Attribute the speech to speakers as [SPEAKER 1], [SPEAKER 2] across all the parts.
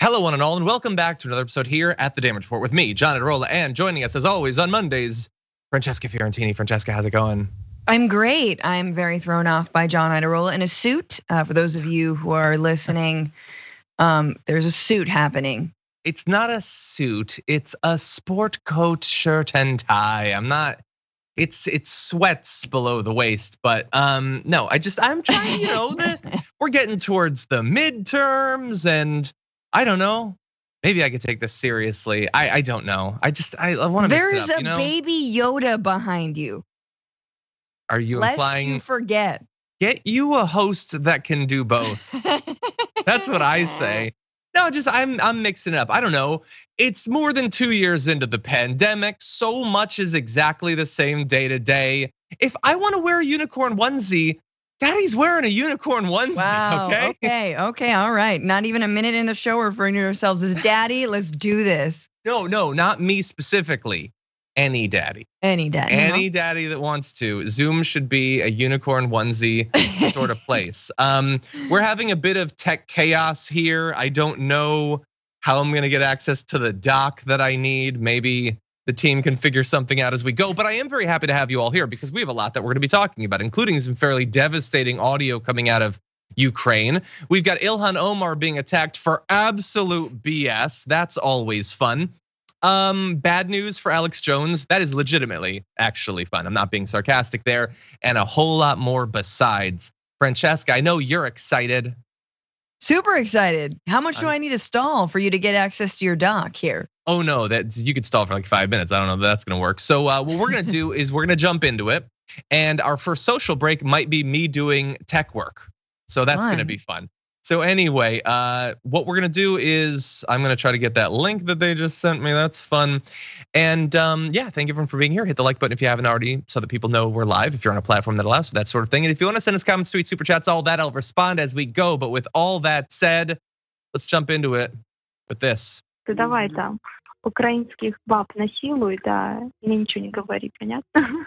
[SPEAKER 1] Hello, one and all, and welcome back to another episode here at the Damage Report with me, John Adarola, and joining us as always on Mondays, Francesca Fiorentini. Francesca, how's it going?
[SPEAKER 2] I'm great. I'm very thrown off by John Adarola in a suit. For those of you who are listening, there's a suit happening.
[SPEAKER 1] It's not a suit. It's a sport coat, shirt, and tie. It's sweats below the waist, but no. I'm trying. We're getting towards the midterms, and I don't know. Maybe I could take this seriously. I don't know. I want to.
[SPEAKER 2] There's a baby Yoda behind you.
[SPEAKER 1] Are you
[SPEAKER 2] Lest
[SPEAKER 1] implying?
[SPEAKER 2] You forget.
[SPEAKER 1] Get you a host that can do both. That's what I say. No, I'm mixing it up. I don't know. It's more than 2 years into the pandemic. So much is exactly the same day to day. If I want to wear a unicorn onesie, Daddy's wearing a unicorn onesie.
[SPEAKER 2] Wow. Okay. All right. Not even a minute in the show referring to ourselves as Daddy. Let's do this.
[SPEAKER 1] No, not me specifically. Any daddy.
[SPEAKER 2] Any daddy.
[SPEAKER 1] Any daddy that wants to. Zoom should be a unicorn onesie sort of place. We're having a bit of tech chaos here. I don't know how I'm gonna get access to the doc that I need. Maybe the team can figure something out as we go. But I am very happy to have you all here because we have a lot that we're gonna be talking about, including some fairly devastating audio coming out of Ukraine. We've got Ilhan Omar being attacked for absolute BS. That's always fun. Bad news for Alex Jones. That is legitimately actually fun. I'm not being sarcastic there. And a whole lot more besides. Francesca, I know you're excited.
[SPEAKER 2] Super excited. How much do I need to stall for you to get access to your doc here?
[SPEAKER 1] Oh no, you could stall for like 5 minutes. I don't know if that's gonna work. So what we're gonna do is we're gonna jump into it. And our first social break might be me doing tech work. So that's gonna be fun. So anyway, what we're gonna do is I'm gonna try to get that link that they just sent me. That's fun. And yeah, thank you everyone for being here. Hit the like button if you haven't already so that people know we're live, if you're on a platform that allows for that sort of thing. And if you wanna send us comments, tweets, super chats, all that, I'll respond as we go. But with all that said, let's jump into it with this.
[SPEAKER 3] Давай там украинских баб насилуй, да, мне ничего не говори, понятно?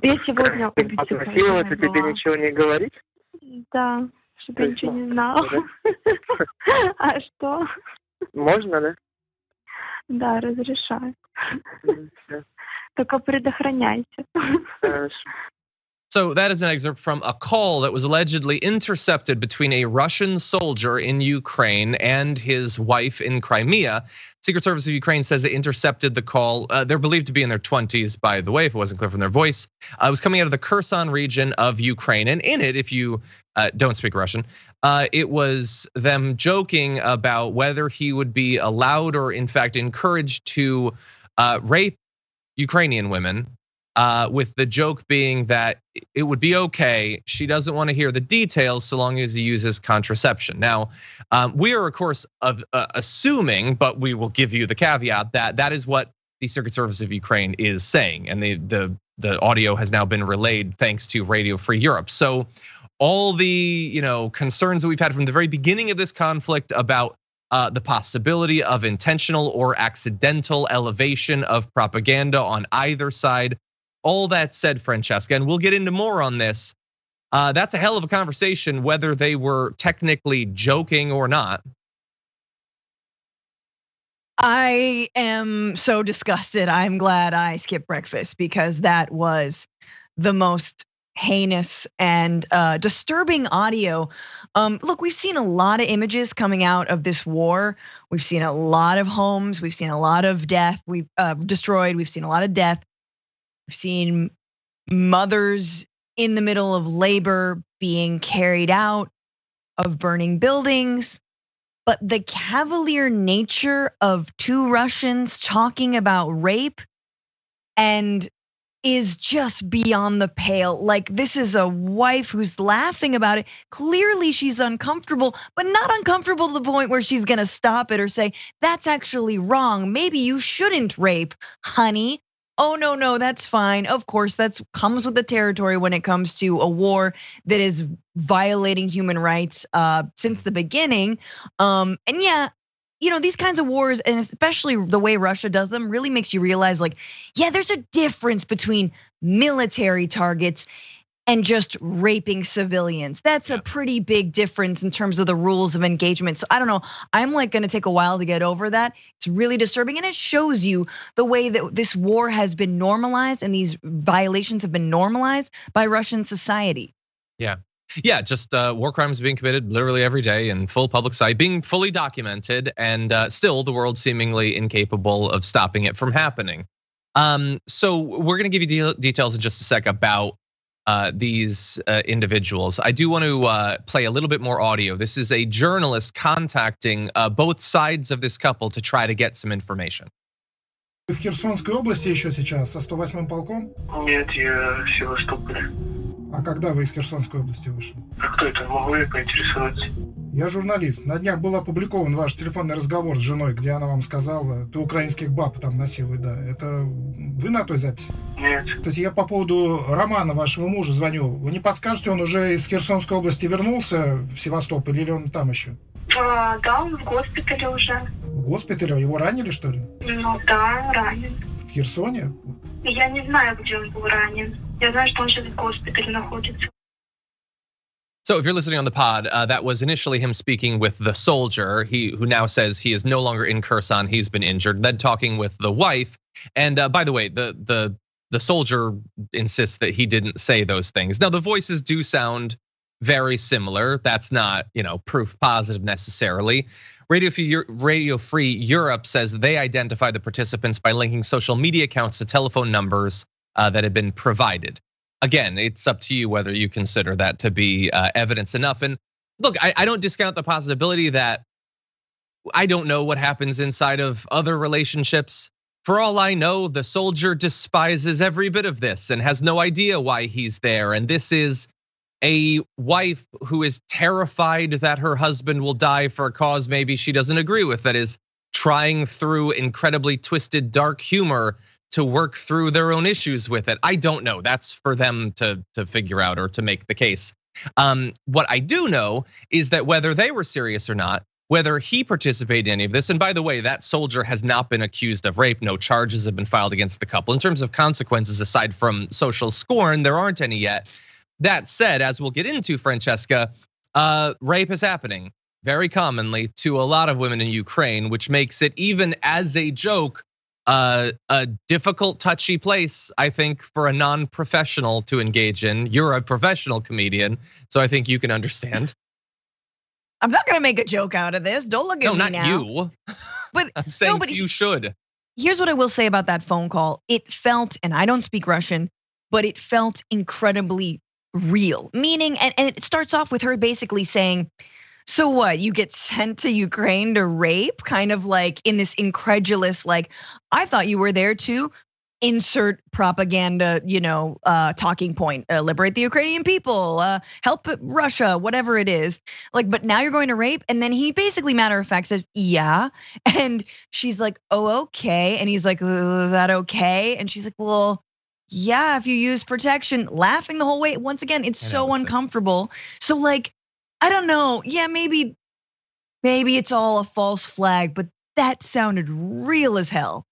[SPEAKER 3] Я сегодня
[SPEAKER 4] насиловать и тебе ничего не говорить?
[SPEAKER 3] Да, чтобы я ничего не знала. А что?
[SPEAKER 4] Можно, да?
[SPEAKER 3] Да, разрешаю. Только предохраняйся.
[SPEAKER 1] So that is an excerpt from a call that was allegedly intercepted between a Russian soldier in Ukraine and his wife in Crimea. Secret Service of Ukraine says it intercepted the call. They're believed to be in their 20s, by the way, if it wasn't clear from their voice. It was coming out of the Kherson region of Ukraine. And in it, if you don't speak Russian, it was them joking about whether he would be allowed or in fact encouraged to rape Ukrainian women. With the joke being that it would be okay. She doesn't want to hear the details so long as he uses contraception. Now, we are of course assuming, but we will give you the caveat that that is what the Secret Service of Ukraine is saying, and the audio has now been relayed thanks to Radio Free Europe. So all the concerns that we've had from the very beginning of this conflict about the possibility of intentional or accidental elevation of propaganda on either side. All that said, Francesca, and we'll get into more on this. That's a hell of a conversation, whether they were technically joking or not.
[SPEAKER 2] I am so disgusted. I'm glad I skipped breakfast because that was the most heinous and disturbing audio. Look, we've seen a lot of images coming out of this war. We've seen a lot of homes. We've seen a lot of death. We've destroyed. We've seen a lot of death. We've seen mothers in the middle of labor being carried out, of burning buildings. But the cavalier nature of two Russians talking about rape and is just beyond the pale. Like, this is a wife who's laughing about it. Clearly she's uncomfortable, but not uncomfortable to the point where she's gonna stop it or say, that's actually wrong. Maybe you shouldn't rape, honey. Oh, no, that's fine. Of course, that comes with the territory when it comes to a war that is violating human rights since the beginning. And yeah, these kinds of wars, and especially the way Russia does them, really makes you realize, like, yeah, there's a difference between military targets and just raping civilians. That's a pretty big difference in terms of the rules of engagement. So I don't know, I'm like gonna take a while to get over that. It's really disturbing, and it shows you the way that this war has been normalized and these violations have been normalized by Russian society.
[SPEAKER 1] Yeah, just war crimes being committed literally every day in full public sight, being fully documented, and still the world seemingly incapable of stopping it from happening. So we're gonna give you details in just a sec about these individuals. I do want to play a little bit more audio. This is a journalist contacting both sides of this couple to try to get some information.
[SPEAKER 5] Вы в Херсонской области еще сейчас, со 108-м полком?
[SPEAKER 6] Нет, я в Севастополе.
[SPEAKER 5] А когда вы из Херсонской области вышли?
[SPEAKER 6] А кто это? Могу я поинтересоваться?
[SPEAKER 5] Я журналист. На днях был опубликован ваш телефонный разговор с женой, где она вам сказала, ты украинских баб там насилуй, да. Это вы на той записи?
[SPEAKER 6] Нет.
[SPEAKER 5] То есть я по поводу романа вашего мужа звоню. Вы не подскажете, он уже из Херсонской области вернулся в Севастополь или он там еще?
[SPEAKER 3] Да, он в госпитале уже.
[SPEAKER 5] В госпитале? Его ранили, что ли?
[SPEAKER 3] Ну да, ранен.
[SPEAKER 5] В Херсоне?
[SPEAKER 3] Я не знаю, где он был ранен. Я знаю, что он сейчас в госпитале находится.
[SPEAKER 1] So if you're listening on the pod, that was initially him speaking with the soldier, who now says he is no longer in Kherson, he's been injured. Then talking with the wife, and by the way, the soldier insists that he didn't say those things. Now the voices do sound very similar. That's not, proof positive necessarily. Radio Free Europe says they identify the participants by linking social media accounts to telephone numbers that have been provided. Again, it's up to you whether you consider that to be evidence enough. And look, I don't discount the possibility that I don't know what happens inside of other relationships. For all I know, the soldier despises every bit of this and has no idea why he's there. And this is a wife who is terrified that her husband will die for a cause maybe she doesn't agree with, that is trying through incredibly twisted, dark humor to work through their own issues with it. I don't know. That's for them to figure out or to make the case. What I do know is that whether they were serious or not, whether he participated in any of this, and by the way, that soldier has not been accused of rape. No charges have been filed against the couple. In terms of consequences, aside from social scorn, there aren't any yet. That said, as we'll get into, Francesca, rape is happening very commonly to a lot of women in Ukraine, which makes it, even as a joke, a difficult, touchy place, I think, for a non-professional to engage in. You're a professional comedian, so I think you can understand.
[SPEAKER 2] I'm not gonna make a joke out of this. Don't look at me now.
[SPEAKER 1] No, not you.
[SPEAKER 2] But
[SPEAKER 1] I'm saying you should.
[SPEAKER 2] Here's what I will say about that phone call. It felt, and I don't speak Russian, but it felt incredibly real. Meaning, and it starts off with her basically saying, so what, you get sent to Ukraine to rape? Kind of like in this incredulous, like, I thought you were there to insert propaganda, talking point, liberate the Ukrainian people, help Russia, whatever it is. Like, but now you're going to rape? And then he basically matter of fact says, yeah. And she's like, oh, okay. And he's like, is that okay? And she's like, well, yeah, if you use protection, laughing the whole way. Once again, it's so uncomfortable. So like, I don't know. Yeah, maybe it's all a false flag, but that sounded real as hell.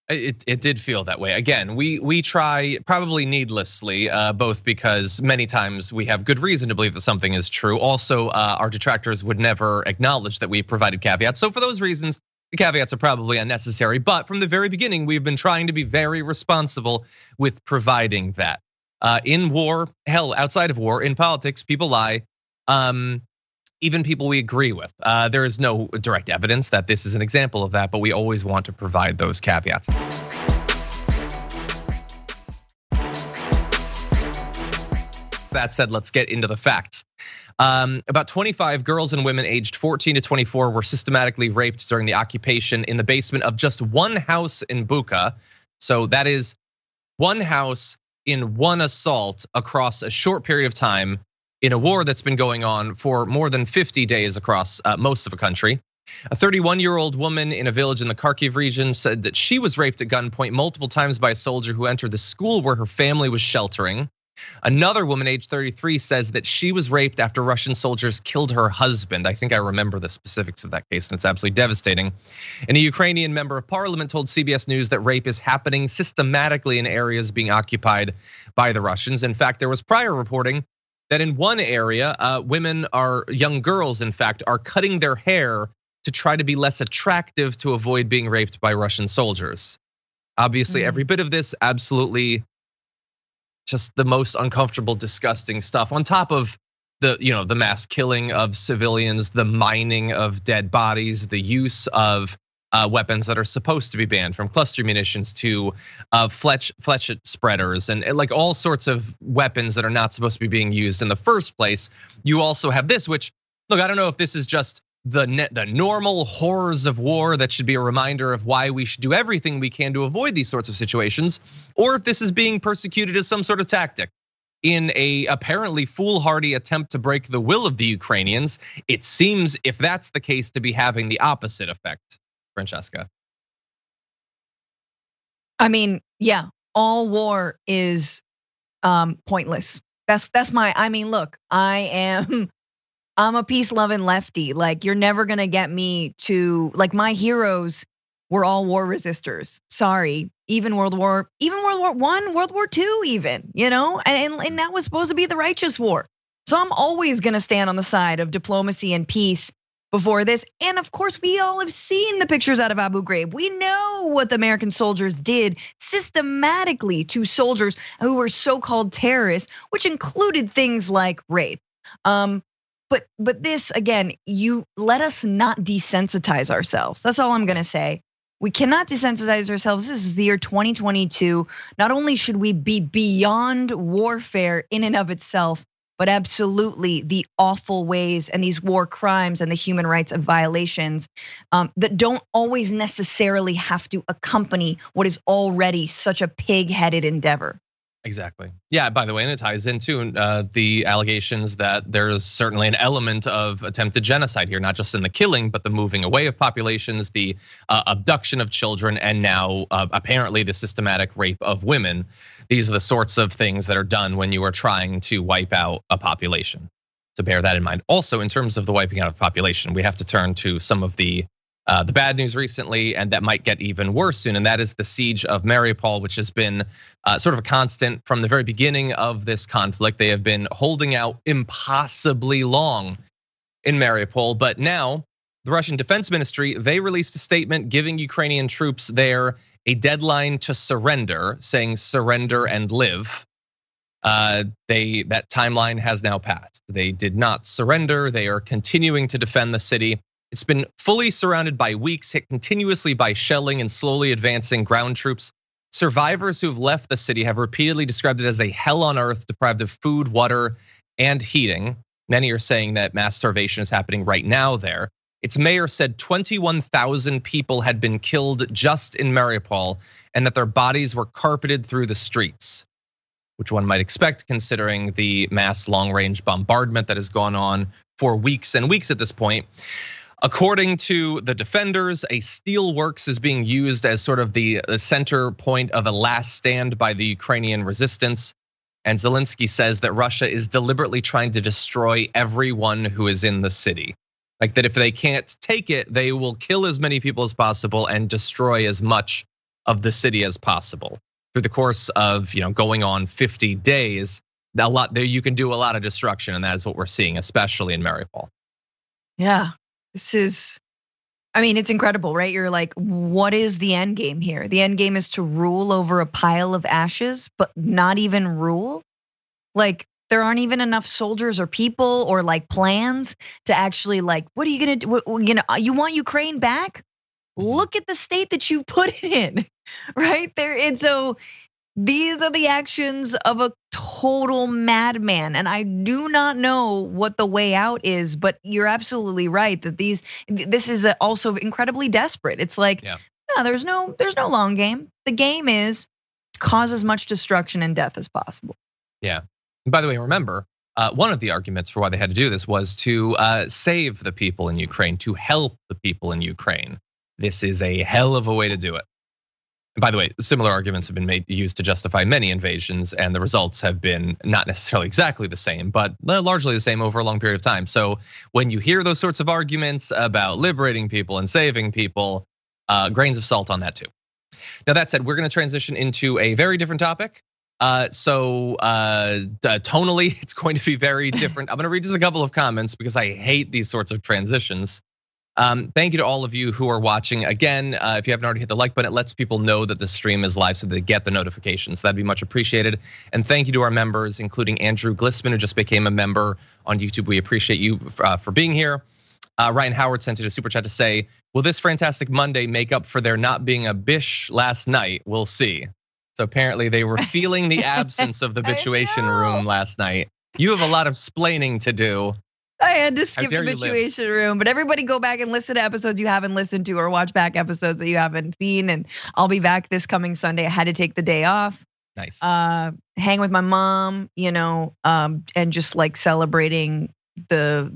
[SPEAKER 1] It did feel that way. Again, we try, probably needlessly, both because many times we have good reason to believe that something is true. Also, our detractors would never acknowledge that we provided caveats. So for those reasons, the caveats are probably unnecessary. But from the very beginning, we've been trying to be very responsible with providing that. In war, hell, outside of war, in politics, people lie. Even people we agree with. There is no direct evidence that this is an example of that, but we always want to provide those caveats. That said, let's get into the facts. About 25 girls and women aged 14 to 24 were systematically raped during the occupation in the basement of just one house in Bucha. So that is one house in one assault across a short period of time in a war that's been going on for more than 50 days across most of the country. A 31-year-old woman in a village in the Kharkiv region said that she was raped at gunpoint multiple times by a soldier who entered the school where her family was sheltering. Another woman, age 33, says that she was raped after Russian soldiers killed her husband. I think I remember the specifics of that case, and it's absolutely devastating. And a Ukrainian member of parliament told CBS News that rape is happening systematically in areas being occupied by the Russians. In fact, there was prior reporting that in one area, young girls, in fact, are cutting their hair to try to be less attractive to avoid being raped by Russian soldiers. Obviously, every bit of this, absolutely just the most uncomfortable, disgusting stuff. On top of the mass killing of civilians, the mining of dead bodies, the use of weapons that are supposed to be banned, from cluster munitions to fletchet spreaders, and like all sorts of weapons that are not supposed to be being used in the first place. You also have this, which, look, I don't know if this is just the normal horrors of war that should be a reminder of why we should do everything we can to avoid these sorts of situations, or if this is being persecuted as some sort of tactic in a apparently foolhardy attempt to break the will of the Ukrainians. It seems, if that's the case, to be having the opposite effect, Francesca.
[SPEAKER 2] I mean, yeah, all war is pointless. That's my, I mean, look, I'm a peace-loving lefty. Like, you're never gonna get me to, like, my heroes were all war resistors. Sorry, even World War I, World War II, even, and that was supposed to be the righteous war. So I'm always gonna stand on the side of diplomacy and peace before this. And of course, we all have seen the pictures out of Abu Ghraib. We know what the American soldiers did systematically to soldiers who were so-called terrorists, which included things like rape. But this, again, you let us not desensitize ourselves. That's all I'm gonna say. We cannot desensitize ourselves. This is the year 2022. Not only should we be beyond warfare in and of itself, but absolutely the awful ways and these war crimes and the human rights violations that don't always necessarily have to accompany what is already such a pig-headed endeavor.
[SPEAKER 1] Exactly. Yeah, by the way, and it ties into the allegations that there's certainly an element of attempted genocide here, not just in the killing, but the moving away of populations, the abduction of children, and now apparently the systematic rape of women. These are the sorts of things that are done when you are trying to wipe out a population. To bear that in mind. Also, in terms of the wiping out of population, we have to turn to some of the bad news recently, and that might get even worse soon, and that is the siege of Mariupol, which has been sort of a constant from the very beginning of this conflict. They have been holding out impossibly long in Mariupol, but now the Russian Defense Ministry, they released a statement giving Ukrainian troops there a deadline to surrender, saying surrender and live. That timeline has now passed. They did not surrender. They are continuing to defend the city. It's been fully surrounded by weeks, hit continuously by shelling and slowly advancing ground troops. Survivors who've left the city have repeatedly described it as a hell on earth, deprived of food, water, and heating. Many are saying that mass starvation is happening right now there. Its mayor said 21,000 people had been killed just in Mariupol, and that their bodies were carpeted through the streets, which one might expect considering the mass long-range bombardment that has gone on for weeks and weeks at this point. According to the defenders, a steelworks is being used as sort of the center point of a last stand by the Ukrainian resistance. And Zelensky says that Russia is deliberately trying to destroy everyone who is in the city. Like that if they can't take it, they will kill as many people as possible and destroy as much of the city as possible. Through the course of going on 50 days, you can do a lot of destruction, and that is what we're seeing, especially in Mariupol.
[SPEAKER 2] Yeah. This is, I mean, it's incredible, right? You're like, what is the end game here? The end game is to rule over a pile of ashes, but not even rule. Like, there aren't even enough soldiers or people or like plans to actually like, what are you gonna do? You want Ukraine back? Look at the state that you put it in, right there. And so these are the actions of a total madman. And I do not know what the way out is, but you're absolutely right that this is also incredibly desperate. It's like, yeah, there's no long game. The game is cause as much destruction and death as possible.
[SPEAKER 1] Yeah. And by the way, remember, one of the arguments for why they had to do this was to save the people in Ukraine, to help the people in Ukraine. This is a hell of a way to do it. And by the way, similar arguments have been used to justify many invasions, and the results have been not necessarily exactly the same, but largely the same over a long period of time. So when you hear those sorts of arguments about liberating people and saving people, grains of salt on that too. Now that said, we're gonna transition into a very different topic. Tonally, it's going to be very different. I'm gonna read just a couple of comments because I hate these sorts of transitions. Thank you to all of you who are watching. Again, if you haven't already hit the like button, it lets people know that the stream is live so they get the notifications. That'd be much appreciated. And thank you to our members, including Andrew Glissman, who just became a member on YouTube. We appreciate you for being here. Ryan Howard sent in a super chat to say, will this Fantastic Monday make up for their not being a bish last night? We'll see. So apparently they were feeling the absence of the habituation room last night. You have a lot of splaining to do.
[SPEAKER 2] I had to skip the habituation room, but everybody go back and listen to episodes you haven't listened to or watch back episodes that you haven't seen. And I'll be back this coming Sunday. I had to take the day off.
[SPEAKER 1] Nice.
[SPEAKER 2] Hang with my mom, and just like celebrating the,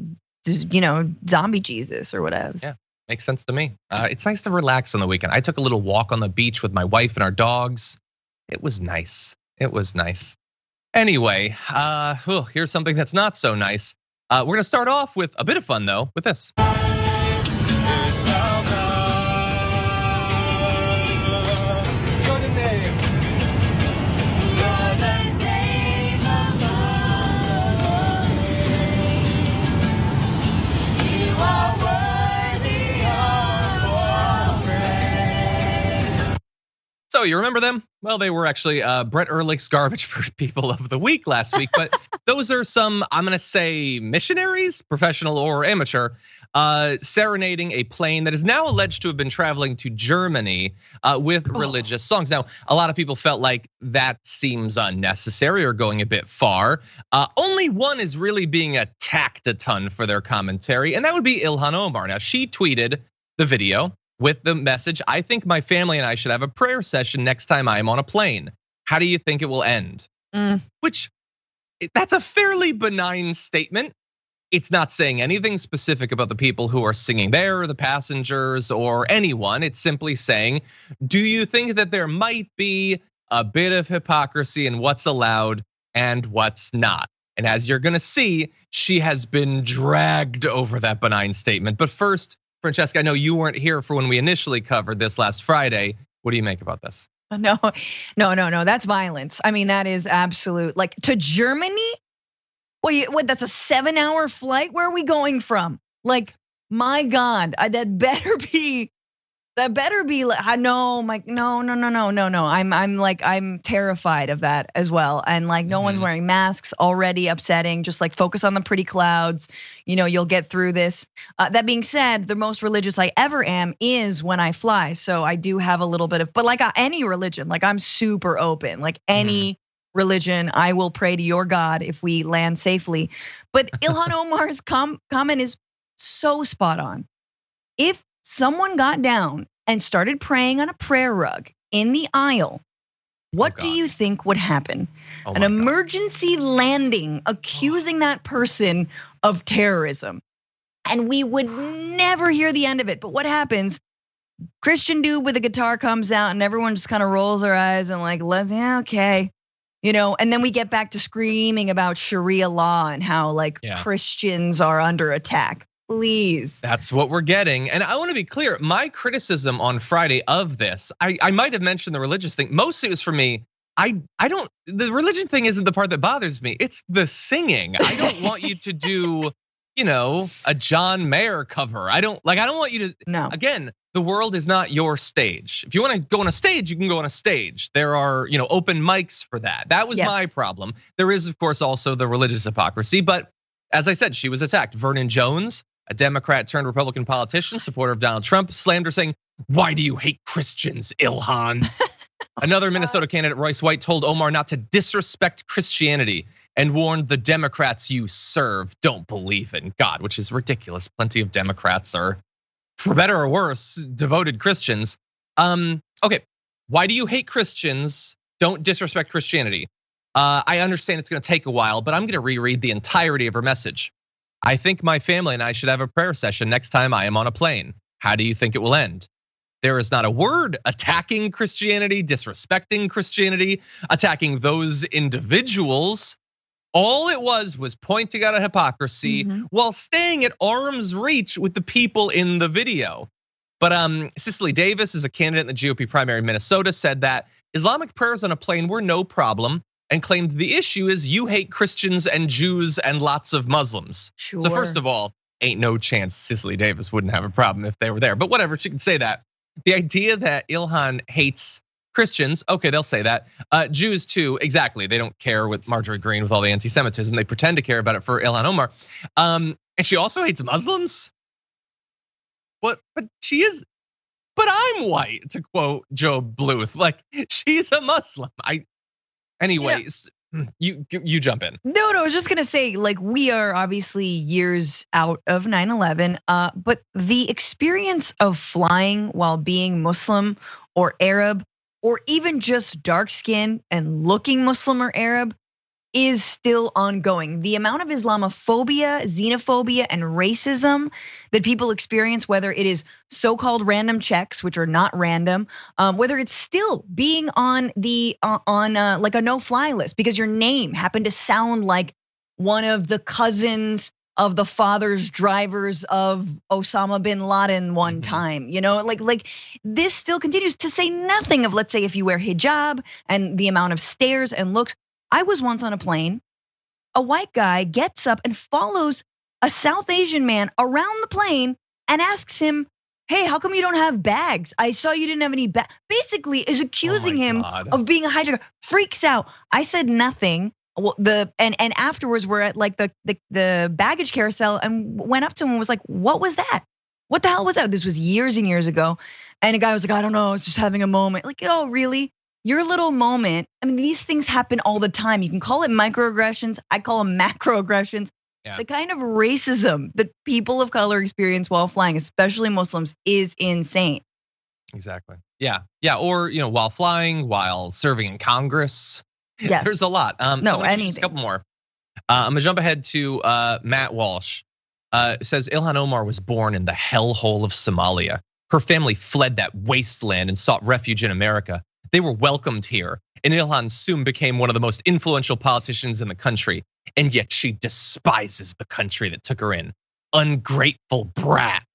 [SPEAKER 2] zombie Jesus or whatever.
[SPEAKER 1] Yeah, makes sense to me. It's nice to relax on the weekend. I took a little walk on the beach with my wife and our dogs. It was nice. It was nice. Anyway, here's something that's not so nice. We're gonna start off with a bit of fun though, with this. So you remember them? Well, they were actually Brett Ehrlich's Garbage People of the Week last week, but those are some, I'm gonna say missionaries, professional or amateur, serenading a plane that is now alleged to have been traveling to Germany with religious songs. Now, a lot of people felt like that seems unnecessary or going a bit far. Only one is really being attacked a ton for their commentary, and that would be Ilhan Omar. Now, she tweeted the video with the message, I think my family and I should have a prayer session next time I am on a plane. How do you think it will end? Which, that's a fairly benign statement. It's not saying anything specific about the people who are singing there, the passengers or anyone. It's simply saying, do you think that there might be a bit of hypocrisy in what's allowed and what's not? And as you're gonna see, she has been dragged over that benign statement. But first, Francesca, I know you weren't here for when we initially covered this last Friday. What do you make about this?
[SPEAKER 2] No, that's violence. I mean, that is absolute, like to Germany? What, that's a 7-hour flight? Where are we going from? Like, my God, that better be like, no, Mike, no. I'm terrified of that as well. And like, no one's wearing masks, already upsetting, just like focus on the pretty clouds. You'll get through this. That being said, the most religious I ever am is when I fly. So I do have a little bit of, but like any religion, like I'm super open, like any religion, I will pray to your God if we land safely. But Ilhan Omar's comment is so spot on. If someone got down and started praying on a prayer rug in the aisle, what do you think would happen? An emergency landing accusing that person of terrorism. And we would never hear the end of it. But what happens? Christian dude with a guitar comes out and everyone just kind of rolls their eyes and like, okay. And then we get back to screaming about Sharia law and how like Christians are under attack. Please.
[SPEAKER 1] That's what we're getting. And I want to be clear, my criticism on Friday of this, I might have mentioned the religious thing. Mostly it was for me. The religion thing isn't the part that bothers me. It's the singing. I don't want you to do, a John Mayer cover. I don't want you to,
[SPEAKER 2] no.
[SPEAKER 1] Again, the world is not your stage. If you want to go on a stage, you can go on a stage. There are, open mics for that. That was my problem. There is, of course, also the religious hypocrisy, but as I said, she was attacked. Vernon Jones, a Democrat turned Republican politician, supporter of Donald Trump, slammed her saying, "Why do you hate Christians, Ilhan?" Another Minnesota candidate, Royce White, told Omar not to disrespect Christianity and warned the Democrats you serve don't believe in God, which is ridiculous. Plenty of Democrats are, for better or worse, devoted Christians. Okay, why do you hate Christians? Don't disrespect Christianity. I understand it's gonna take a while, but I'm gonna reread the entirety of her message. I think my family and I should have a prayer session next time I am on a plane. How do you think it will end? There is not a word attacking Christianity, disrespecting Christianity, attacking those individuals. All it was pointing out a hypocrisy while staying at arm's reach with the people in the video. But Cicely Davis is a candidate in the GOP primary in Minnesota, said that Islamic prayers on a plane were no problem and claimed the issue is you hate Christians and Jews and lots of Muslims.
[SPEAKER 2] Sure.
[SPEAKER 1] So first of all, ain't no chance Cicely Davis wouldn't have a problem if they were there, but whatever, she can say that. The idea that Ilhan hates Christians, okay, they'll say that. Jews too, exactly. They don't care with Marjorie Greene with all the anti-Semitism. They pretend to care about it for Ilhan Omar. And she also hates Muslims. But she is, but I'm white, to quote Joe Bluth. Like, she's a Muslim. Anyways, you jump in.
[SPEAKER 2] No, I was just gonna say, like, we are obviously years out of 9/11, but the experience of flying while being Muslim or Arab, or even just dark skin and looking Muslim or Arab, is still ongoing. The amount of Islamophobia, xenophobia, and racism that people experience, whether it is so-called random checks, which are not random, whether it's still being on the like a no-fly list because your name happened to sound like one of the cousins of the father's drivers of Osama bin Laden one time, like this still continues, to say nothing of, let's say, if you wear hijab and the amount of stares and looks. I was once on a plane, a white guy gets up and follows a South Asian man around the plane and asks him, hey, how come you don't have bags? I saw you didn't have any bags. Basically is accusing him of being a hijacker, freaks out. I said nothing. Well, and afterwards we're at like the baggage carousel and went up to him and was like, what was that? What the hell was that? This was years and years ago. And the guy was like, I don't know, I was just having a moment. Like, oh, really? Your little moment, I mean, these things happen all the time. You can call it microaggressions, I call them macroaggressions. Yeah. The kind of racism that people of color experience while flying, especially Muslims, is insane.
[SPEAKER 1] Exactly. Yeah. Or while flying, while serving in Congress.
[SPEAKER 2] Yes.
[SPEAKER 1] There's a lot.
[SPEAKER 2] No, anything.
[SPEAKER 1] Just a couple more. I'm gonna jump ahead to Matt Walsh. Says Ilhan Omar was born in the hellhole of Somalia. Her family fled that wasteland and sought refuge in America. They were welcomed here, and Ilhan soon became one of the most influential politicians in the country, and yet she despises the country that took her in. Ungrateful brat.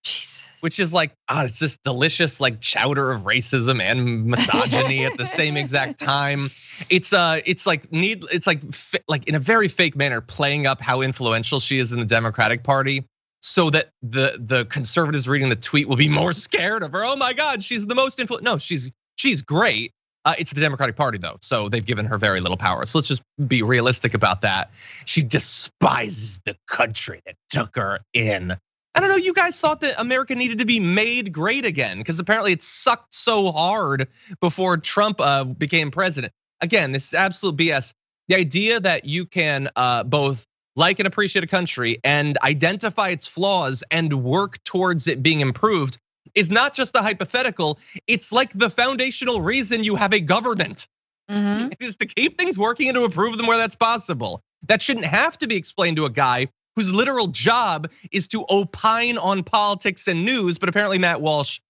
[SPEAKER 1] Jesus. Which is like, it's this delicious like chowder of racism and misogyny at the same exact time. It's like in a very fake manner playing up how influential she is in the Democratic Party, so that the conservatives reading the tweet will be more scared of her. Oh my God, she's the most influential. No, she's great. It's the Democratic Party though, so they've given her very little power. So let's just be realistic about that. She despises the country that took her in. I don't know, you guys thought that America needed to be made great again, because apparently it sucked so hard before Trump became president. Again, this is absolute BS. The idea that you can both like and appreciate a country and identify its flaws and work towards it being improved is not just a hypothetical, it's like the foundational reason you have a government. It is to keep things working and to improve them where that's possible. That shouldn't have to be explained to a guy whose literal job is to opine on politics and news, but apparently Matt Walsh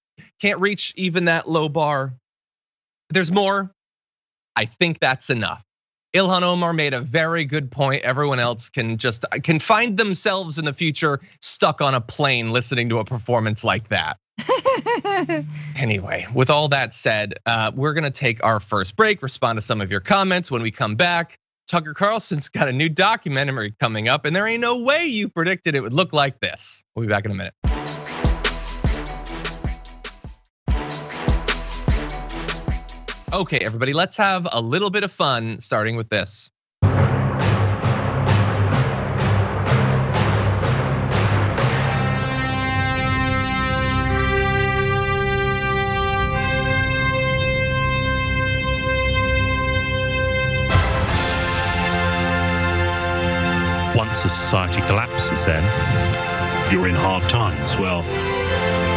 [SPEAKER 1] can't reach even that low bar. There's more. I think that's enough. Ilhan Omar made a very good point. Everyone else can find themselves in the future stuck on a plane listening to a performance like that. Anyway, with all that said, we're gonna take our first break, respond to some of your comments. When we come back, Tucker Carlson's got a new documentary coming up, and there ain't no way you predicted it would look like this. We'll be back in a minute. Okay, everybody, let's have a little bit of fun, starting with this.
[SPEAKER 7] Once a society collapses, then you're in hard times. Well,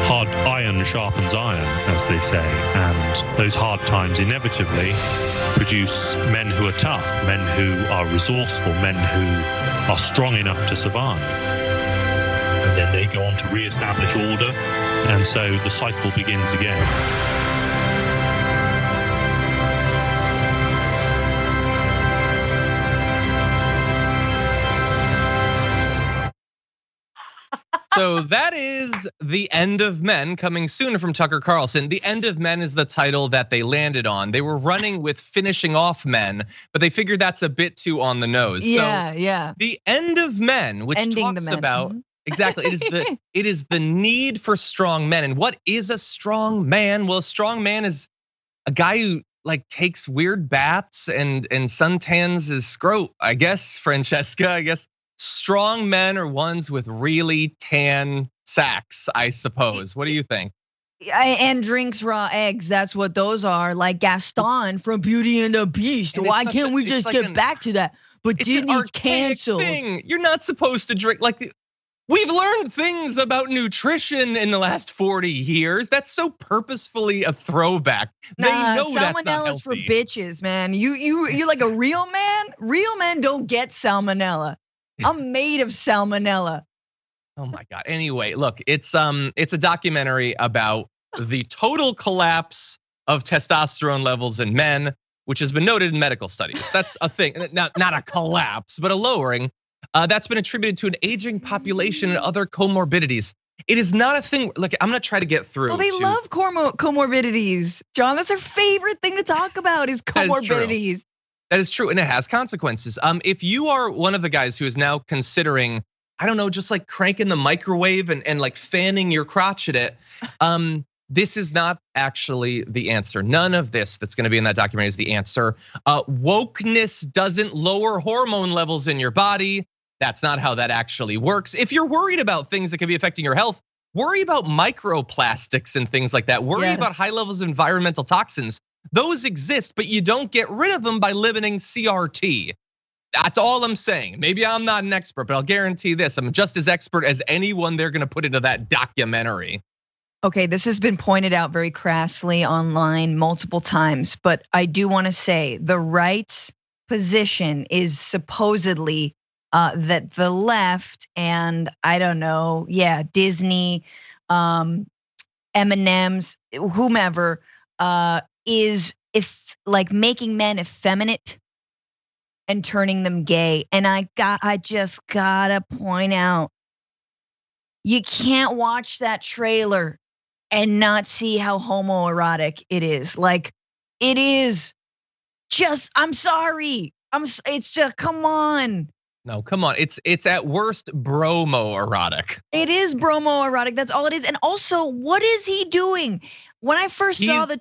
[SPEAKER 7] hard iron sharpens iron, as they say, and those hard times inevitably produce men who are tough, men who are resourceful, men who are strong enough to survive. And then then they go on to re-establish order, and so the cycle begins again.
[SPEAKER 1] So that is The End of Men, coming soon from Tucker Carlson. The End of Men is the title that they landed on. They were running with Finishing Off Men, but they figured that's a bit too on the nose.
[SPEAKER 2] Yeah,
[SPEAKER 1] so
[SPEAKER 2] yeah.
[SPEAKER 1] The End of Men, which
[SPEAKER 2] Ending
[SPEAKER 1] talks
[SPEAKER 2] the men.
[SPEAKER 1] about exactly, it is the need for strong men. And what is a strong man? Well, a strong man is a guy who like takes weird baths and suntans his scrot. I guess, Francesca. I guess strong men are ones with really tan sacks, I suppose. What do you think?
[SPEAKER 2] And drinks raw eggs. That's what those are. Like Gaston from Beauty and the Beast.
[SPEAKER 1] And
[SPEAKER 2] Why can't we just get back to that? But Disney's canceled.
[SPEAKER 1] You're not supposed to drink like. We've learned things about nutrition in the last 40 years. That's so purposefully a throwback. They know that's not healthy.
[SPEAKER 2] Salmonella's for bitches, man. You like a real man? Real men don't get salmonella. I'm made of salmonella.
[SPEAKER 1] Oh my God. Anyway, look, it's a documentary about the total collapse of testosterone levels in men, which has been noted in medical studies. That's a thing, not a collapse, but a lowering. That's been attributed to an aging population and other comorbidities. It is not a thing. Look, I'm gonna try to get through.
[SPEAKER 2] Well, they love comorbidities, John. That's their favorite thing to talk about is comorbidities.
[SPEAKER 1] That is true, and it has consequences. If you are one of the guys who is now considering, I don't know, just like cranking the microwave and like fanning your crotch at it, this is not actually the answer. None of this that's gonna be in that documentary is the answer. Wokeness doesn't lower hormone levels in your body. That's not how that actually works. If you're worried about things that could be affecting your health, worry about microplastics and things like that. Worry about high levels of environmental toxins. Those exist, but you don't get rid of them by limiting CRT. That's all I'm saying. Maybe I'm not an expert, but I'll guarantee this. I'm just as expert as anyone they're gonna put into that documentary.
[SPEAKER 2] Okay, this has been pointed out very crassly online multiple times, but I do wanna say the right's position is supposedly that the left and I don't know, Disney, M&Ms, whomever, is if like making men effeminate and turning them gay. And I just gotta point out, you can't watch that trailer and not see how homoerotic it is. Like it is just, I'm sorry. It's just, come on.
[SPEAKER 1] No, come on. It's at worst bromo erotic.
[SPEAKER 2] It is bromo erotic. That's all it is. And also, what is he doing? When I first saw the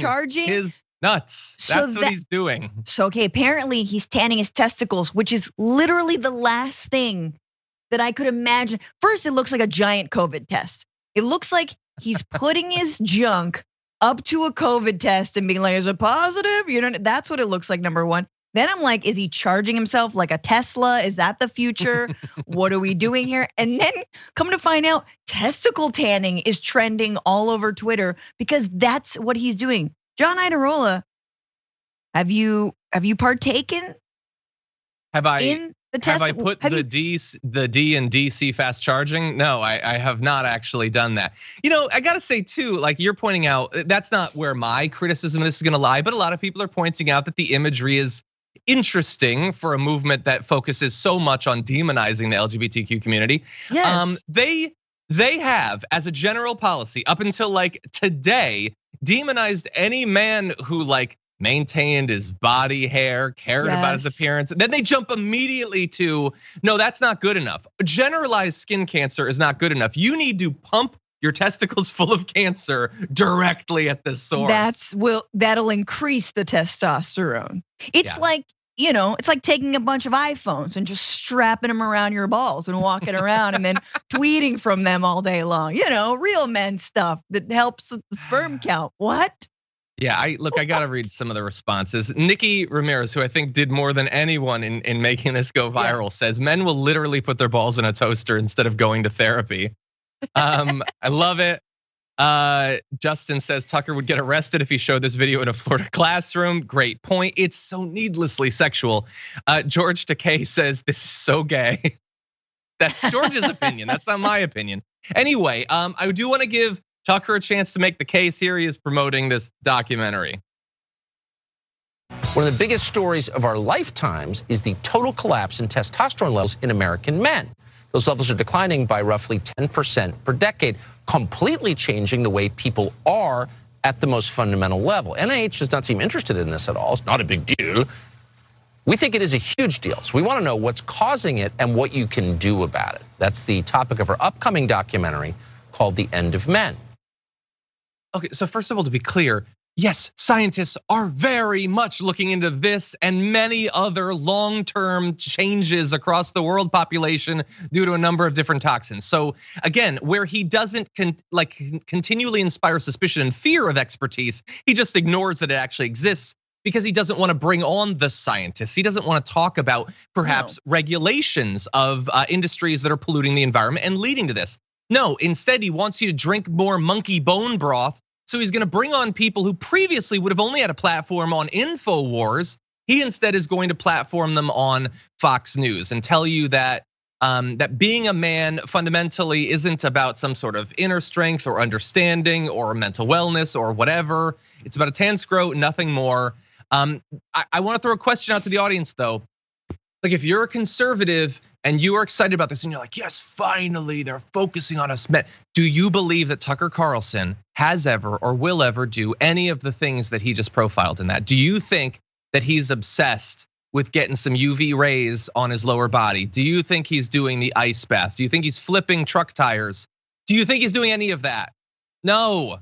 [SPEAKER 2] charging,
[SPEAKER 1] his nuts. That's what he's doing.
[SPEAKER 2] So okay, apparently he's tanning his testicles, which is literally the last thing that I could imagine. First, it looks like a giant COVID test. It looks like he's putting his junk up to a COVID test and being like, "Is it positive?" You know, that's what it looks like. Number one. Then I'm like, is he charging himself like a Tesla? Is that the future? What are we doing here? And then come to find out, testicle tanning is trending all over Twitter because that's what he's doing. John Idarola, have you partaken?
[SPEAKER 1] Have I put the D in DC fast charging? No, I have not actually done that. You know, I gotta say too, like you're pointing out, that's not where my criticism of this is gonna lie, but a lot of people are pointing out that the imagery is interesting for a movement that focuses so much on demonizing the LGBTQ community.
[SPEAKER 2] Yes.
[SPEAKER 1] They have, as a general policy, up until like today, demonized any man who like maintained his body hair, cared about his appearance. Then they jump immediately to, no, that's not good enough. Generalized skin cancer is not good enough. You need to pump your testicles full of cancer directly at the source.
[SPEAKER 2] That'll increase the testosterone. It's like, you know, it's like taking a bunch of iPhones and just strapping them around your balls and walking around and then tweeting from them all day long. You know, real men stuff that helps with the sperm count. What?
[SPEAKER 1] Yeah, I gotta read some of the responses. Nikki Ramirez, who I think did more than anyone in making this go viral, says men will literally put their balls in a toaster instead of going to therapy. I love it. Justin says Tucker would get arrested if he showed this video in a Florida classroom. Great point. It's so needlessly sexual. George Takei says this is so gay. That's George's opinion. That's not my opinion. Anyway, I do want to give Tucker a chance to make the case here. He is promoting this documentary.
[SPEAKER 8] One of the biggest stories of our lifetimes is the total collapse in testosterone levels in American men. Those levels are declining by roughly 10% per decade, completely changing the way people are at the most fundamental level. NIH does not seem interested in this at all. It's not a big deal. We think it is a huge deal. So we want to know what's causing it and what you can do about it. That's the topic of our upcoming documentary called The End of Men.
[SPEAKER 1] Okay, so first of all, to be clear, yes, scientists are very much looking into this and many other long-term changes across the world population due to a number of different toxins. So again, where he doesn't continually inspire suspicion and fear of expertise, he just ignores that it actually exists because he doesn't want to bring on the scientists. He doesn't want to talk about perhaps regulations of industries that are polluting the environment and leading to this. No, instead he wants you to drink more monkey bone broth. So he's gonna bring on people who previously would have only had a platform on InfoWars. He instead is going to platform them on Fox News and tell you that that being a man fundamentally isn't about some sort of inner strength or understanding or mental wellness or whatever. It's about a tan scrote, nothing more. I want to throw a question out to the audience though. Like if you're a conservative and you are excited about this and you're like, yes, finally they're focusing on us men. Do you believe that Tucker Carlson has ever or will ever do any of the things that he just profiled in that? Do you think that he's obsessed with getting some UV rays on his lower body? Do you think he's doing the ice bath? Do you think he's flipping truck tires? Do you think he's doing any of that? No,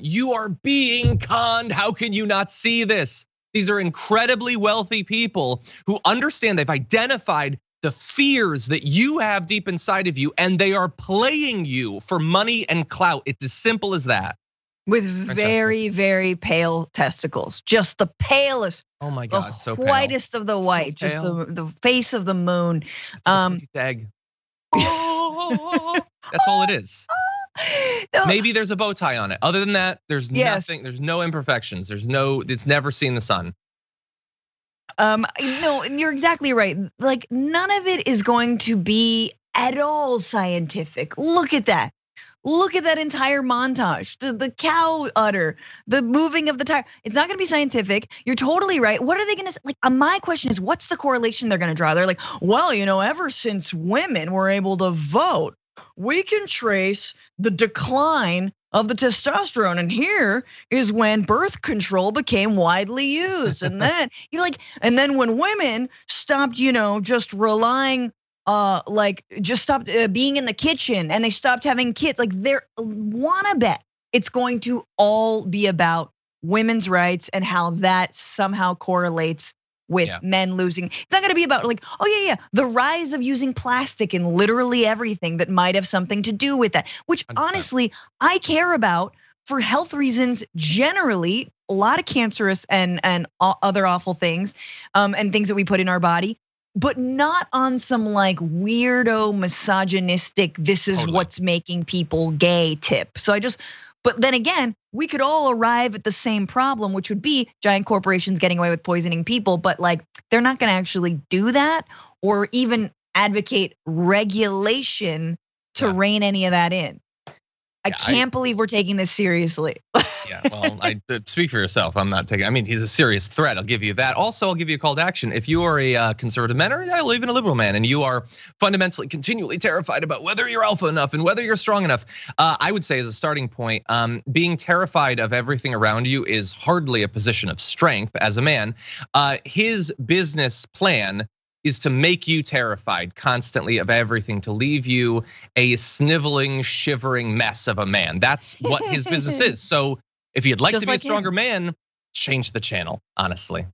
[SPEAKER 1] you are being conned. How can you not see this? These are incredibly wealthy people who understand, they've identified the fears that you have deep inside of you, and they are playing you for money and clout. It's as simple as that.
[SPEAKER 2] With very, very pale testicles, just the palest.
[SPEAKER 1] Oh my God, so pale.
[SPEAKER 2] Whitest of the white, so just the face of the moon.
[SPEAKER 1] Egg. That's all it is. Maybe there's a bow tie on it. Other than that, there's nothing. There's no imperfections. It's never seen the sun.
[SPEAKER 2] No, you're exactly right. Like none of it is going to be at all scientific. Look at that. Look at that entire montage. The cow udder, the moving of the tire. It's not gonna be scientific. You're totally right. What are they gonna like? My question is, what's the correlation they're gonna draw? They're like, well, ever since women were able to vote, we can trace the decline of the testosterone, and here is when birth control became widely used, and then and then when women stopped, just relying, just stopped being in the kitchen, and they stopped having kids. Like they're wanna bet it's going to all be about women's rights and how that somehow correlates with men losing. It's not gonna be about like, the rise of using plastic in literally everything that might have something to do with that, which 100%. Honestly, I care about for health reasons generally, a lot of cancerous and other awful things, and things that we put in our body, but not on some like weirdo misogynistic, this is what's making people gay tip. But then again, we could all arrive at the same problem, which would be giant corporations getting away with poisoning people, but like they're not gonna actually do that or even advocate regulation to rein any of that in. I can't believe we're taking this seriously.
[SPEAKER 1] Yeah, well, I speak for yourself. I'm not taking. I mean, he's a serious threat. I'll give you that. Also, I'll give you a call to action. If you are a conservative man or even a liberal man, and you are fundamentally, continually terrified about whether you're alpha enough and whether you're strong enough, I would say as a starting point, being terrified of everything around you is hardly a position of strength as a man. His business plan is to make you terrified constantly of everything, to leave you a sniveling, shivering mess of a man. That's what his business is. So if you'd like to be a stronger man, change the channel, honestly.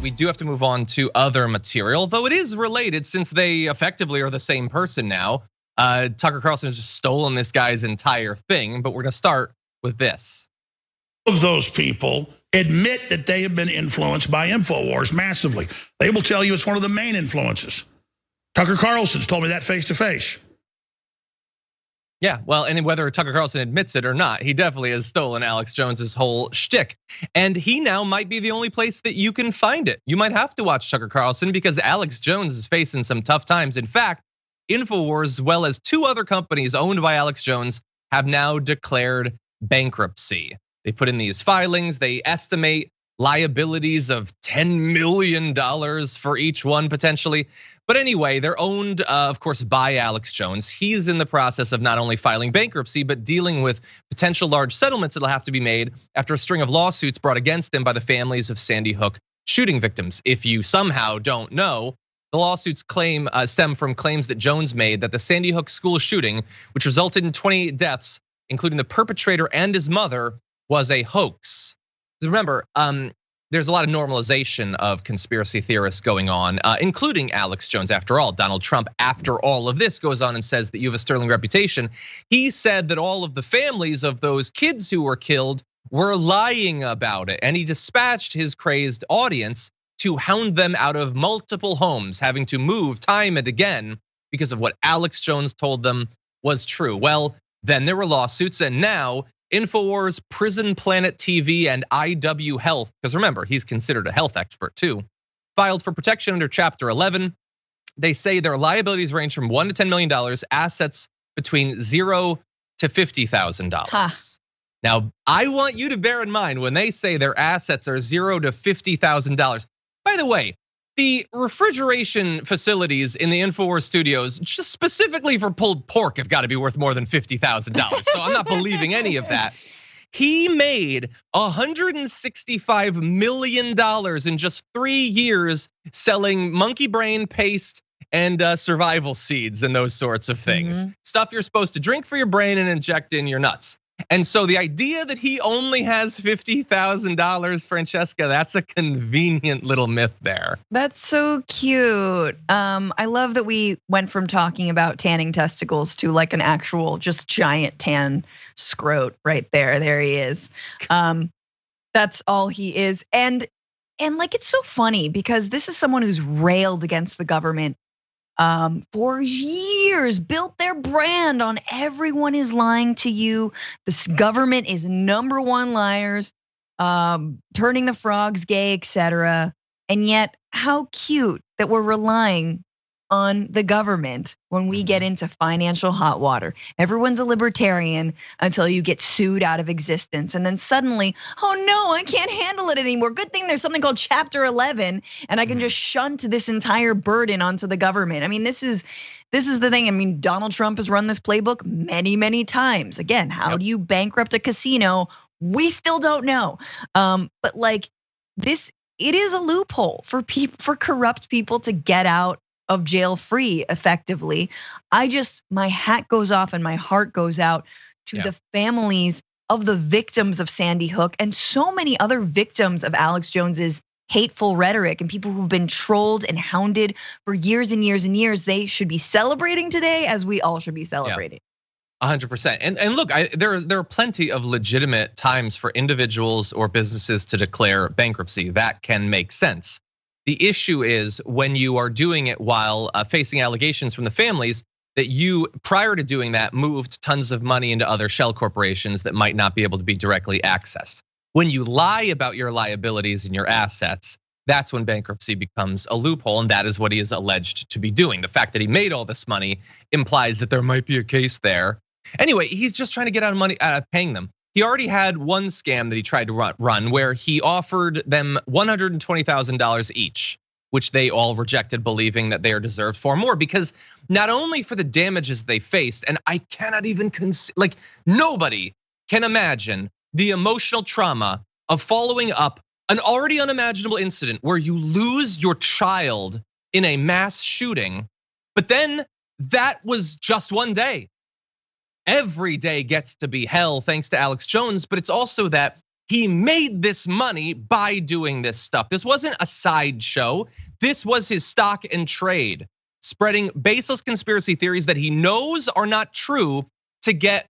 [SPEAKER 1] We do have to move on to other material, though it is related since they effectively are the same person now. Tucker Carlson has just stolen this guy's entire thing, but we're gonna start with this.
[SPEAKER 9] Of those people admit that they have been influenced by InfoWars massively. They will tell you it's one of the main influences. Tucker Carlson's told me that face to face.
[SPEAKER 1] Yeah, well, and whether Tucker Carlson admits it or not, he definitely has stolen Alex Jones's whole shtick. And he now might be the only place that you can find it. You might have to watch Tucker Carlson because Alex Jones is facing some tough times. In fact, InfoWars, as well as 2 other companies owned by Alex Jones, have now declared bankruptcy. They put in these filings, they estimate liabilities of $10 million for each one potentially. But anyway, they're owned, of course, by Alex Jones. He's in the process of not only filing bankruptcy, but dealing with potential large settlements that'll have to be made after a string of lawsuits brought against him by the families of Sandy Hook shooting victims. If you somehow don't know, the lawsuits stem from claims that Jones made that the Sandy Hook school shooting, which resulted in 28 deaths, including the perpetrator and his mother, was a hoax. Remember, there's a lot of normalization of conspiracy theorists going on, including Alex Jones. After all, Donald Trump, after all of this, goes on and says that you have a sterling reputation. He said that all of the families of those kids who were killed were lying about it. And he dispatched his crazed audience to hound them out of multiple homes, having to move time and again because of what Alex Jones told them was true. Well, then there were lawsuits, and now InfoWars, Prison Planet TV, and IW Health, because remember, he's considered a health expert too, filed for protection under Chapter 11. They say their liabilities range from $1 to $10 million, assets between $0 to $50,000. Now, I want you to bear in mind when they say their assets are $0 to $50,000. By the way, the refrigeration facilities in the InfoWars studios, just specifically for pulled pork, have got to be worth more than $50,000. So I'm not believing any of that. He made $165 million in just 3 years selling monkey brain paste and survival seeds and those sorts of things. Stuff you're supposed to drink for your brain and inject in your nuts. And so the idea that he only has $50,000, Francesca, that's a convenient little myth there.
[SPEAKER 2] That's so cute. I love that we went from talking about tanning testicles to like an actual just giant tan scrote right there. There he is. That's all he is. And like, it's so funny because this is someone who's railed against the government for years, built their brand on everyone is lying to you. This government is #1 liars, turning the frogs gay, etc. And yet, how cute that we're relying on the government when we get into financial hot water. Everyone's a libertarian until you get sued out of existence. And then suddenly, oh no, I can't handle it anymore. Good thing there's something called Chapter 11 and I can just shunt this entire burden onto the government. I mean, this is the thing. I mean, Donald Trump has run this playbook many times. Again, how do you bankrupt a casino? We still don't know. But like this, it is a loophole for corrupt people to get out of jail free effectively. My hat goes off and my heart goes out to the families of the victims of Sandy Hook and so many other victims of Alex Jones's hateful rhetoric and people who've been trolled and hounded for years and years and years. They should be celebrating today, as we all should be celebrating.
[SPEAKER 1] 100%. And look, there are plenty of legitimate times for individuals or businesses to declare bankruptcy. That can make sense. The issue is when you are doing it while facing allegations from the families that you, prior to doing that, moved tons of money into other shell corporations that might not be able to be directly accessed. When you lie about your liabilities and your assets, that's when bankruptcy becomes a loophole, and that is what he is alleged to be doing. The fact that he made all this money implies that there might be a case there. Anyway, he's just trying to get out of paying them. He already had one scam that he tried to run where he offered them $120,000 each, which they all rejected, believing that they are deserved far more because not only for the damages they faced, and I cannot even nobody can imagine the emotional trauma of following up an already unimaginable incident where you lose your child in a mass shooting, but then that was just one day. Every day gets to be hell thanks to Alex Jones, but it's also that he made this money by doing this stuff. This wasn't a sideshow. This was his stock and trade, spreading baseless conspiracy theories that he knows are not true to get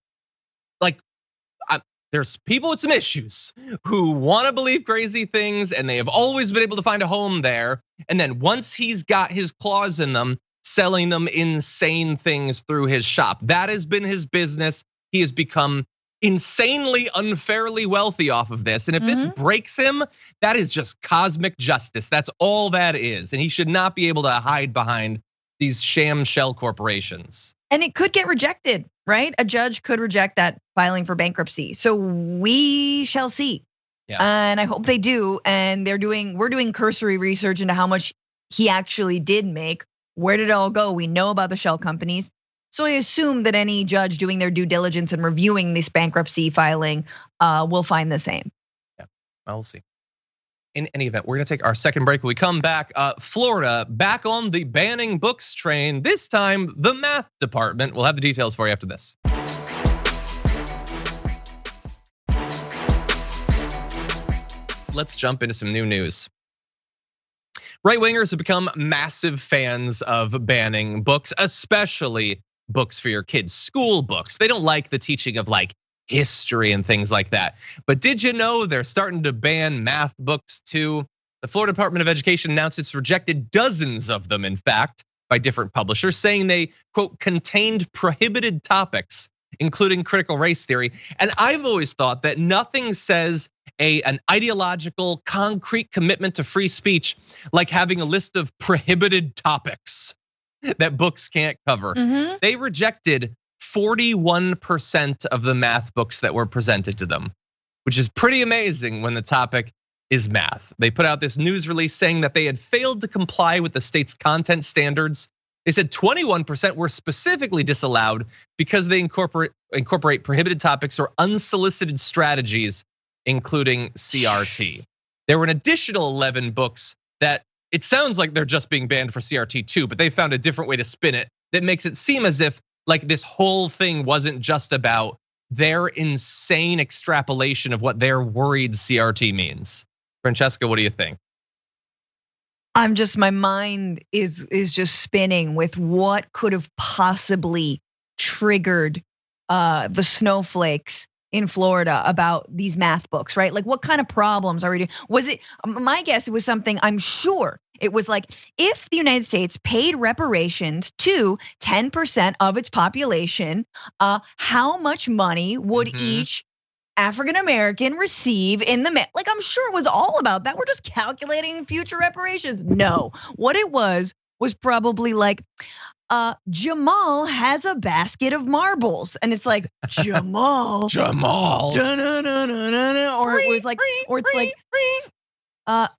[SPEAKER 1] there's people with some issues who want to believe crazy things and they have always been able to find a home there. And then once he's got his claws in them, selling them insane things through his shop. That has been his business. He has become insanely unfairly wealthy off of this. And if this breaks him, that is just cosmic justice. That's all that is. And he should not be able to hide behind these sham shell corporations.
[SPEAKER 2] And it could get rejected, right? A judge could reject that filing for bankruptcy. So we shall see. Yeah. And I hope they do. And we're doing cursory research into how much he actually did make. Where did it all go? We know about the shell companies. So I assume that any judge doing their due diligence and reviewing this bankruptcy filing will find the same.
[SPEAKER 1] Yeah, we'll see. In any event, we're gonna take our second break. When we come back, Florida back on the banning books train. This time, the math department. We'll have the details for you after this. Let's jump into some new news. Right-wingers have become massive fans of banning books, especially books for your kids, school books. They don't like the teaching of like history and things like that. But did you know they're starting to ban math books too? The Florida Department of Education announced it's rejected dozens of them, in fact, by different publishers, saying they, quote, contained prohibited topics, including critical race theory. And I've always thought that nothing says an ideological, concrete commitment to free speech like having a list of prohibited topics that books can't cover. They rejected 41% of the math books that were presented to them, which is pretty amazing when the topic is math. They put out this news release saying that they had failed to comply with the state's content standards. They said 21% were specifically disallowed because they incorporate prohibited topics or unsolicited strategies, including CRT. There were an additional 11 books that it sounds like they're just being banned for CRT too, but they found a different way to spin it that makes it seem as if like this whole thing wasn't just about their insane extrapolation of what they're worried CRT means. Francesca, what do you think?
[SPEAKER 2] My mind is just spinning with what could have possibly triggered the snowflakes in Florida about these math books, right? Like what kind of problems are we doing? Was it, my guess, it was something, I'm sure it was like, if the United States paid reparations to 10% of its population, how much money would each African-American receive in the, like I'm sure it was all about that. We're just calculating future reparations. No, what it was probably like, Jamal has a basket of marbles, and it's like Jamal, or it's like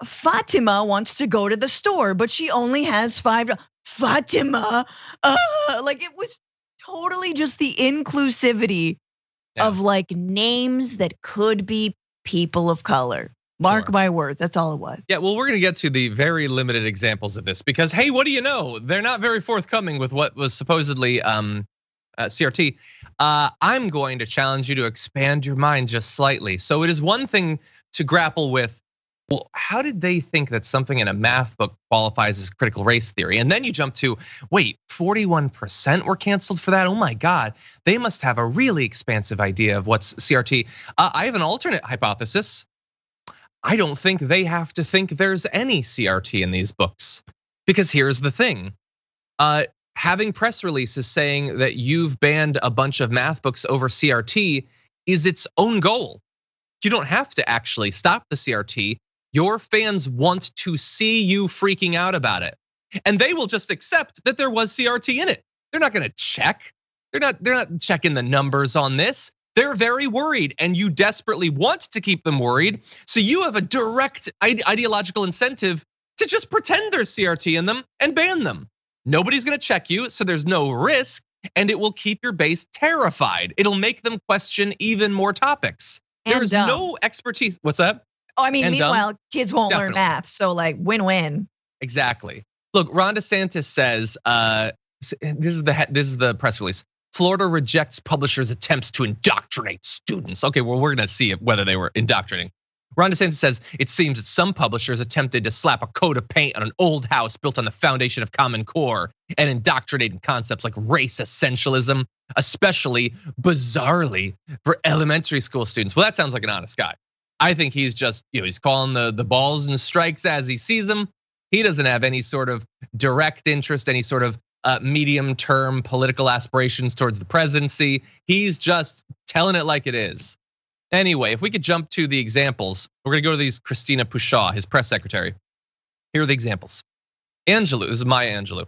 [SPEAKER 2] Fatima wants to go to the store, but she only has $5. Fatima, like it was totally just the inclusivity of like names that could be people of color. Mark my words, that's all it was.
[SPEAKER 1] Yeah, well, we're gonna get to the very limited examples of this because, hey, what do you know? They're not very forthcoming with what was supposedly CRT. I'm going to challenge you to expand your mind just slightly. So it is one thing to grapple with, well, how did they think that something in a math book qualifies as critical race theory? And then you jump to, wait, 41% were canceled for that? Oh my God, they must have a really expansive idea of what's CRT. I have an alternate hypothesis. I don't think they have to think there's any CRT in these books. Because here's the thing, having press releases saying that you've banned a bunch of math books over CRT is its own goal. You don't have to actually stop the CRT. Your fans want to see you freaking out about it. And they will just accept that there was CRT in it. They're not gonna check. They're not checking the numbers on this. They're very worried and you desperately want to keep them worried. So you have a direct ideological incentive to just pretend there's CRT in them and ban them. Nobody's gonna check you, so there's no risk, and it will keep your base terrified. It'll make them question even more topics. There's no expertise. What's that?
[SPEAKER 2] Oh, I mean, meanwhile, kids won't learn math, so like win-win.
[SPEAKER 1] Exactly. Look, Ron DeSantis says, this is the press release. Florida rejects publishers' attempts to indoctrinate students. Okay, well, we're gonna see whether they were indoctrinating. Ron DeSantis says, it seems that some publishers attempted to slap a coat of paint on an old house built on the foundation of Common Core and indoctrinating concepts like race essentialism, especially bizarrely for elementary school students. Well, that sounds like an honest guy. I think he's just, he's calling the balls and strikes as he sees them. He doesn't have any sort of direct interest, any sort of medium-term political aspirations towards the presidency. He's just telling it like it is. Anyway, if we could jump to the examples, we're gonna go to these Christina Pushaw, his press secretary. Here are the examples. Angelou, this is Maya Angelou,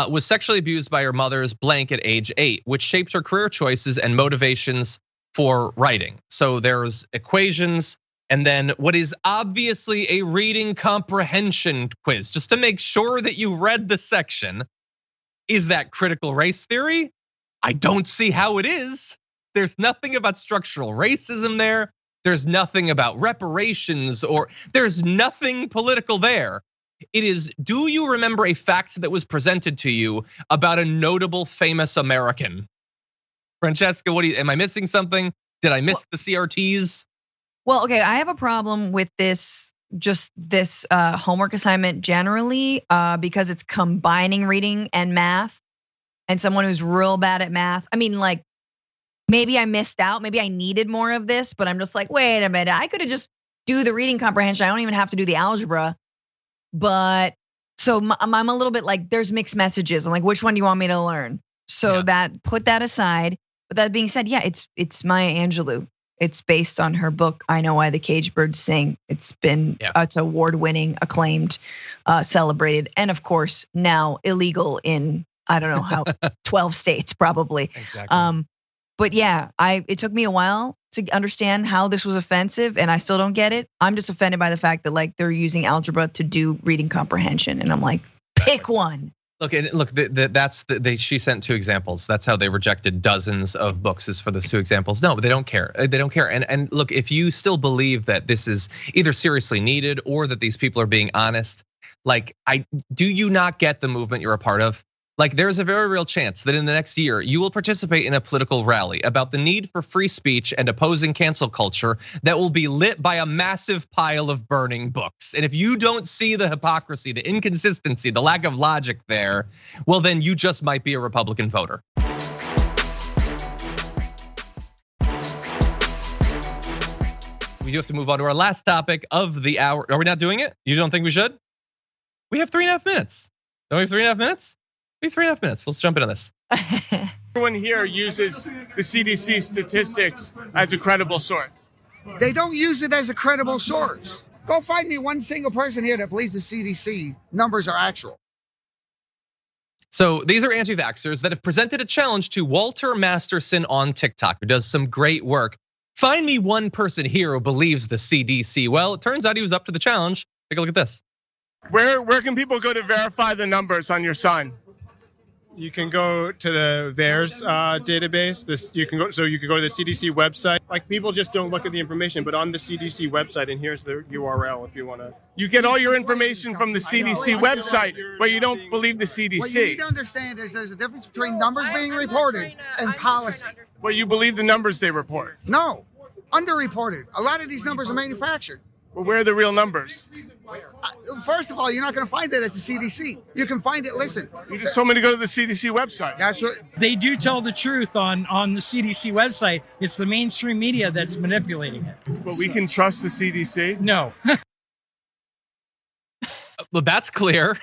[SPEAKER 1] was sexually abused by her mother's blank at age 8, which shaped her career choices and motivations for writing. So there's equations, and then what is obviously a reading comprehension quiz, just to make sure that you read the section. Is that critical race theory? I don't see how it is. There's nothing about structural racism there. There's nothing about reparations, or there's nothing political there. It is, do you remember a fact that was presented to you about a notable famous American? Francesca, am I missing something? Did I miss the CRTs?
[SPEAKER 2] Well, okay, I have a problem with this homework assignment generally because it's combining reading and math, and someone who's real bad at math. I mean, like, maybe I missed out, maybe I needed more of this, but I'm just like, wait a minute, I could have just do the reading comprehension. I don't even have to do the algebra. But so I'm a little bit like, there's mixed messages. I'm like, which one do you want me to learn? So that, put that aside. But that being said, yeah, it's Maya Angelou. It's based on her book, I Know Why the Caged Birds Sing. It's been, it's award-winning, acclaimed, celebrated, and of course now illegal in, I don't know how, 12 states probably.
[SPEAKER 1] Exactly.
[SPEAKER 2] But yeah, it took me a while to understand how this was offensive, and I still don't get it. I'm just offended by the fact that like they're using algebra to do reading comprehension, and I'm like, pick one.
[SPEAKER 1] Look, she sent 2 examples. That's how they rejected dozens of books, is for those 2 examples. No, they don't care. They don't care. And look, if you still believe that this is either seriously needed or that these people are being honest, like, do you not get the movement you're a part of? Like, there's a very real chance that in the next year, you will participate in a political rally about the need for free speech and opposing cancel culture that will be lit by a massive pile of burning books. And if you don't see the hypocrisy, the inconsistency, the lack of logic there, well, then you just might be a Republican voter. We do have to move on to our last topic of the hour. Are we not doing it? You don't think we should? We have 3.5 minutes. Don't we have 3.5 minutes? We have 3.5 minutes. Let's jump into this.
[SPEAKER 10] Everyone here uses the CDC statistics as a credible source.
[SPEAKER 11] They don't use it as a credible source. Go find me one single person here that believes the CDC numbers are actual.
[SPEAKER 1] So these are anti-vaxxers that have presented a challenge to Walter Masterson on TikTok, who does some great work. Find me one person here who believes the CDC. Well, it turns out he was up to the challenge. Take a look at this.
[SPEAKER 10] Where can people go to verify the numbers on your son?
[SPEAKER 12] You can go to the VAERS database. You can go to the CDC website. Like, people just don't look at the information, but on the CDC website, and here's the URL if you want to.
[SPEAKER 10] You get all your information from the CDC website, but you don't believe the CDC.
[SPEAKER 11] What you need to understand is there's a difference between numbers being reported and policy.
[SPEAKER 10] Well, you believe the numbers they report?
[SPEAKER 11] No, underreported. A lot of these numbers are manufactured.
[SPEAKER 10] Well, where are the real numbers?
[SPEAKER 11] First of all, you're not going to find it at the CDC. You can find it, listen.
[SPEAKER 10] You just told me to go to the CDC website.
[SPEAKER 11] That's what
[SPEAKER 13] they do tell the truth on the CDC website. It's the mainstream media that's manipulating it.
[SPEAKER 10] But we can trust the CDC?
[SPEAKER 13] No.
[SPEAKER 1] Well, that's clear.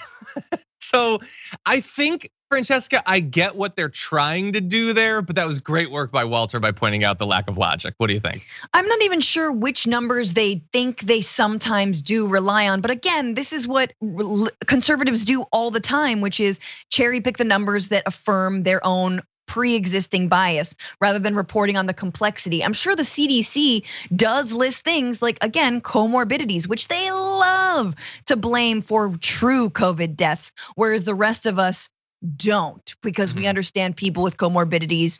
[SPEAKER 1] So I think, Francesca, I get what they're trying to do there, but that was great work by Walter by pointing out the lack of logic. What do you think?
[SPEAKER 2] I'm not even sure which numbers they think they sometimes do rely on. But again, this is what conservatives do all the time, which is cherry pick the numbers that affirm their own pre-existing bias rather than reporting on the complexity. I'm sure the CDC does list things like, again, comorbidities, which they love to blame for true COVID deaths, whereas the rest of us don't, because we understand people with comorbidities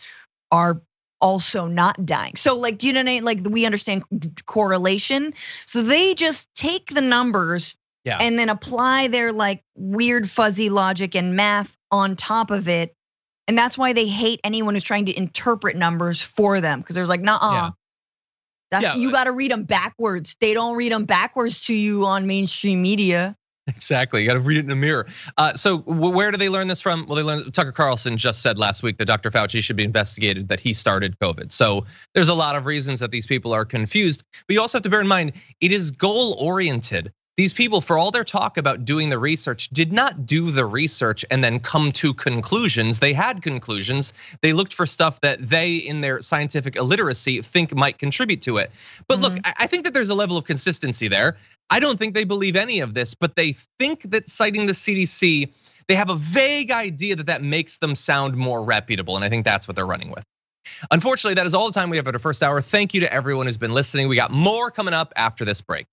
[SPEAKER 2] are also not dying. So like, do you know what I mean? Like, we understand correlation. So they just take the numbers and then apply their like weird fuzzy logic and math on top of it. And that's why they hate anyone who's trying to interpret numbers for them, because there's like, nah, you got to read them backwards. They don't read them backwards to you on mainstream media.
[SPEAKER 1] Exactly, you got to read it in the mirror. So where do they learn this from? Well, Tucker Carlson just said last week that Dr. Fauci should be investigated, that he started COVID. So there's a lot of reasons that these people are confused. But you also have to bear in mind, it is goal oriented. These people, for all their talk about doing the research, did not do the research and then come to conclusions. They had conclusions. They looked for stuff that they, in their scientific illiteracy, think might contribute to it. But look, I think that there's a level of consistency there. I don't think they believe any of this, but they think that citing the CDC, they have a vague idea that that makes them sound more reputable, and I think that's what they're running with. Unfortunately, that is all the time we have at our first hour. Thank you to everyone who's been listening. We got more coming up after this break.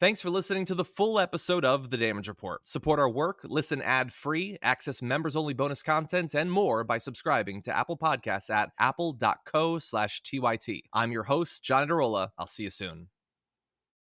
[SPEAKER 1] Thanks for listening to the full episode of The Damage Report. Support our work, listen ad-free, access members-only bonus content, and more by subscribing to Apple Podcasts at apple.co/TYT. I'm your host, John Adarola. I'll see you soon.